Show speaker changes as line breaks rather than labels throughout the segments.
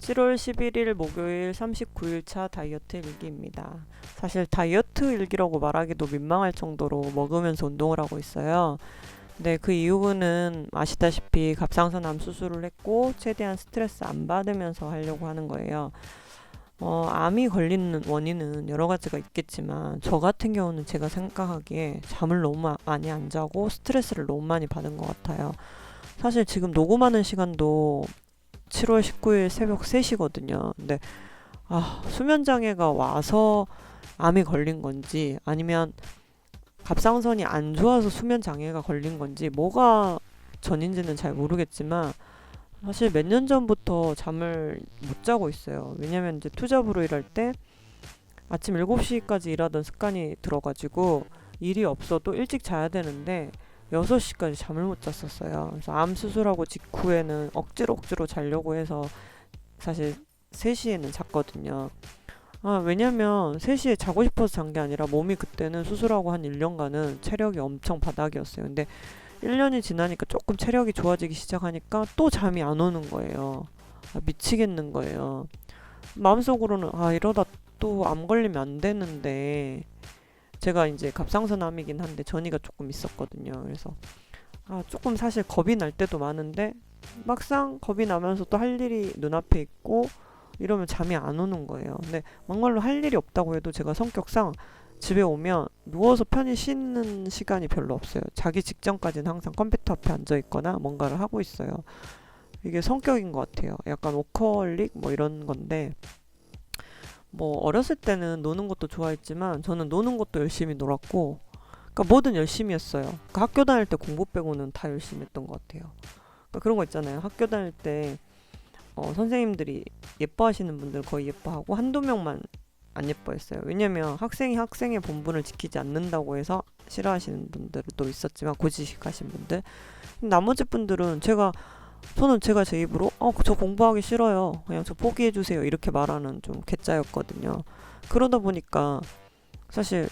7월 11일 목요일 39일차 다이어트 일기입니다. 사실 다이어트 일기라고 말하기도 민망할 정도로 먹으면서 운동을 하고 있어요. 근데 그 이유는 아시다시피 갑상선암 수술을 했고 최대한 스트레스 안 받으면서 하려고 하는 거예요. 암이 걸리는 원인은 여러 가지가 있겠지만 저 같은 경우는 제가 생각하기에 잠을 너무 많이 안 자고 스트레스를 너무 많이 받은 것 같아요. 사실 지금 녹음하는 시간도 7월 19일 새벽 3시거든요. 근데 수면 장애가 와서 암이 걸린 건지 아니면 갑상선이 안 좋아서 수면 장애가 걸린 건지 뭐가 전인지는 잘 모르겠지만 사실 몇 년 전부터 잠을 못 자고 있어요. 왜냐면 이제 투잡으로 일할 때 아침 7시까지 일하던 습관이 들어가지고 일이 없어도 일찍 자야 되는데 6시까지 잠을 못 잤었어요. 그래서 암 수술하고 직후에는 억지로 자려고 해서 사실 3시에는 잤거든요. 왜냐면 3시에 자고 싶어서 잔 게 아니라 몸이 그때는 수술하고 한 1년간은 체력이 엄청 바닥이었어요. 근데 1년이 지나니까 조금 체력이 좋아지기 시작하니까 또 잠이 안 오는 거예요. 미치겠는 거예요. 마음속으로는 이러다 또 암 걸리면 안 되는데 제가 이제 갑상선암이긴 한데 전이가 조금 있었거든요. 그래서 조금 사실 겁이 날 때도 많은데 막상 겁이 나면서 또 할 일이 눈앞에 있고 이러면 잠이 안 오는 거예요. 근데 막말로 할 일이 없다고 해도 제가 성격상 집에 오면 누워서 편히 쉬는 시간이 별로 없어요. 자기 직전까지는 항상 컴퓨터 앞에 앉아 있거나 뭔가를 하고 있어요. 이게 성격인 것 같아요. 약간 워커홀릭 뭐 이런 건데 뭐 어렸을 때는 노는 것도 좋아했지만 저는 노는 것도 열심히 놀았고 그러니까 뭐든 열심히 했어요. 그러니까 학교 다닐 때 공부 빼고는 다 열심히 했던 것 같아요. 그러니까 그런 거 있잖아요. 학교 다닐 때 선생님들이 예뻐하시는 분들 거의 예뻐하고 한두 명만 안 예뻐했어요. 왜냐면 학생이 학생의 본분을 지키지 않는다고 해서 싫어하시는 분들도 있었지만 고지식하신 분들 나머지 분들은 저는 제가 제 입으로 저 공부하기 싫어요. 그냥 저 포기해주세요. 이렇게 말하는 좀 괴짜였거든요. 그러다 보니까 사실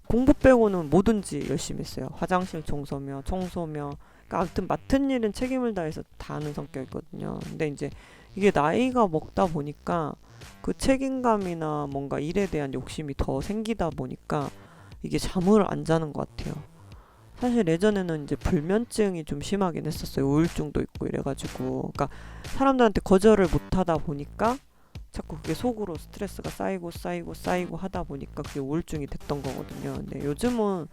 공부 빼고는 뭐든지 열심히 했어요. 화장실 청소며 그러니까 아무튼 맡은 일은 책임을 다해서 다 하는 성격이거든요. 근데 이제 이게 나이가 먹다 보니까 그 책임감이나 뭔가 일에 대한 욕심이 더 생기다 보니까 이게 잠을 안 자는 것 같아요. 사실 예전에는 이제 불면증이 좀 심하긴 했었어요. 우울증도 있고 이래가지고. 그러니까 사람들한테 거절을 못 하다 보니까 자꾸 그게 속으로 스트레스가 쌓이고 하다 보니까 그게 우울증이 됐던 거거든요. 근데 요즘은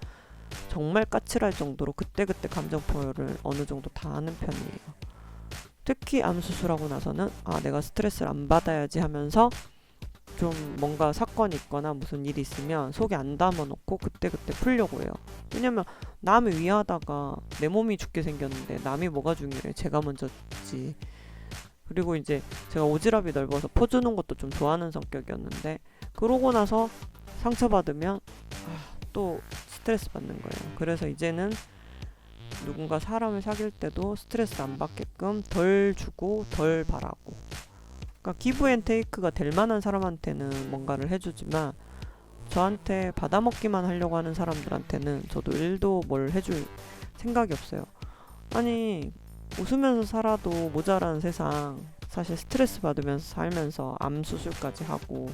정말 까칠할 정도로 그때그때 감정 표현을 어느 정도 다 하는 편이에요. 특히 암 수술하고 나서는 내가 스트레스를 안 받아야지 하면서 좀 뭔가 사건이 있거나 무슨 일이 있으면 속에 안 담아놓고 그때그때 풀려고 해요. 왜냐면 남을 위하다가 내 몸이 죽게 생겼는데 남이 뭐가 중요해. 제가 먼저지. 그리고 이제 제가 오지랖이 넓어서 퍼주는 것도 좀 좋아하는 성격이었는데 그러고 나서 상처받으면 또 스트레스 받는 거예요. 그래서 이제는 누군가 사람을 사귈 때도 스트레스 안 받게끔 덜 주고 덜 바라고 그러니까 기브 앤 테이크가 될 만한 사람한테는 뭔가를 해주지만 저한테 받아먹기만 하려고 하는 사람들한테는 저도 일도 뭘 해줄 생각이 없어요. 아니 웃으면서 살아도 모자란 세상 사실 스트레스 받으면서 살면서 암 수술까지 하고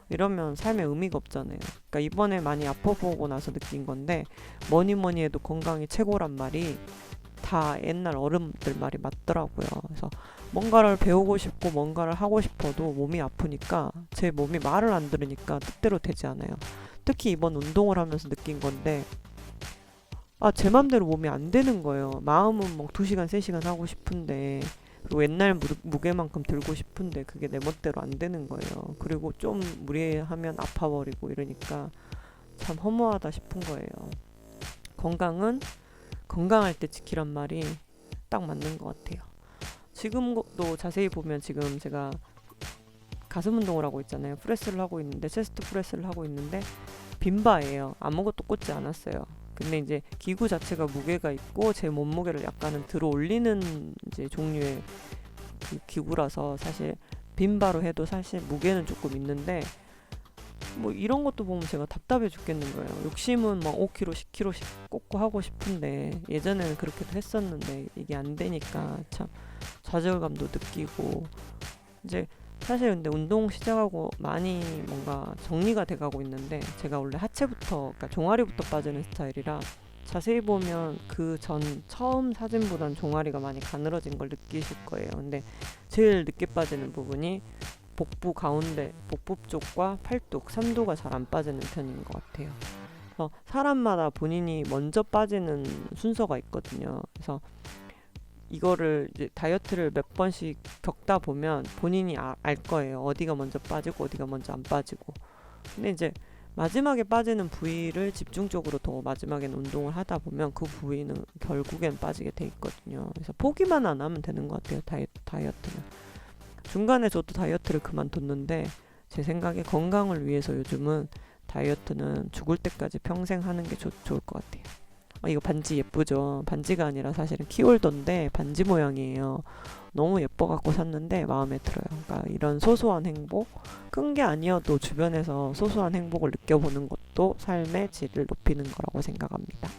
이러면 삶에 의미가 없잖아요. 그러니까 이번에 많이 아파보고 나서 느낀 건데 뭐니 해도 건강이 최고란 말이 다 옛날 어른들 말이 맞더라고요. 그래서 뭔가를 배우고 싶고 뭔가를 하고 싶어도 몸이 아프니까 제 몸이 말을 안 들으니까 뜻대로 되지 않아요. 특히 이번 운동을 하면서 느낀 건데 제 맘대로 몸이 안 되는 거예요. 마음은 뭐 2시간 3시간 하고 싶은데 그리고 옛날 무게만큼 들고 싶은데 그게 내 멋대로 안 되는 거예요. 그리고 좀 무리하면 아파버리고 이러니까 참 허무하다 싶은 거예요. 건강은 건강할 때 지키란 말이 딱 맞는 것 같아요. 지금도 자세히 보면 지금 제가 가슴 운동을 하고 있잖아요. 프레스를 하고 있는데 체스트 프레스를 하고 있는데 빈바예요. 아무것도 꽂지 않았어요. 근데 이제 기구 자체가 무게가 있고 제 몸무게를 약간은 들어 올리는 이제 종류의 그 기구라서 사실 빈바로 해도 사실 무게는 조금 있는데 뭐 이런 것도 보면 제가 답답해 죽겠는 거예요. 욕심은 막 5kg, 10kg씩 꽂고 하고 싶은데 예전에는 그렇게도 했었는데 이게 안 되니까 참 좌절감도 느끼고 이제 사실 근데 운동 시작하고 많이 뭔가 정리가 돼가고 있는데, 제가 원래 하체부터, 그러니까 종아리부터 빠지는 스타일이라 자세히 보면 그 전 처음 사진보단 종아리가 많이 가늘어진 걸 느끼실 거예요. 근데 제일 늦게 빠지는 부분이 복부 가운데, 복부 쪽과 팔뚝, 삼두가 잘 안 빠지는 편인 것 같아요. 그래서 사람마다 본인이 먼저 빠지는 순서가 있거든요. 그래서 이거를 이제 다이어트를 몇 번씩 겪다 보면 본인이 알 거예요. 어디가 먼저 빠지고 어디가 먼저 안 빠지고. 근데 이제 마지막에 빠지는 부위를 집중적으로 더 마지막엔 운동을 하다 보면 그 부위는 결국엔 빠지게 돼 있거든요. 그래서 포기만 안 하면 되는 것 같아요. 다이어트는. 중간에 저도 다이어트를 그만뒀는데, 제 생각에 건강을 위해서 요즘은 다이어트는 죽을 때까지 평생 하는 게 좋을 것 같아요. 이거 반지 예쁘죠? 반지가 아니라 사실은 키홀더인데 반지 모양이에요. 너무 예뻐갖고 샀는데 마음에 들어요. 그러니까 이런 소소한 행복, 큰 게 아니어도 주변에서 소소한 행복을 느껴보는 것도 삶의 질을 높이는 거라고 생각합니다.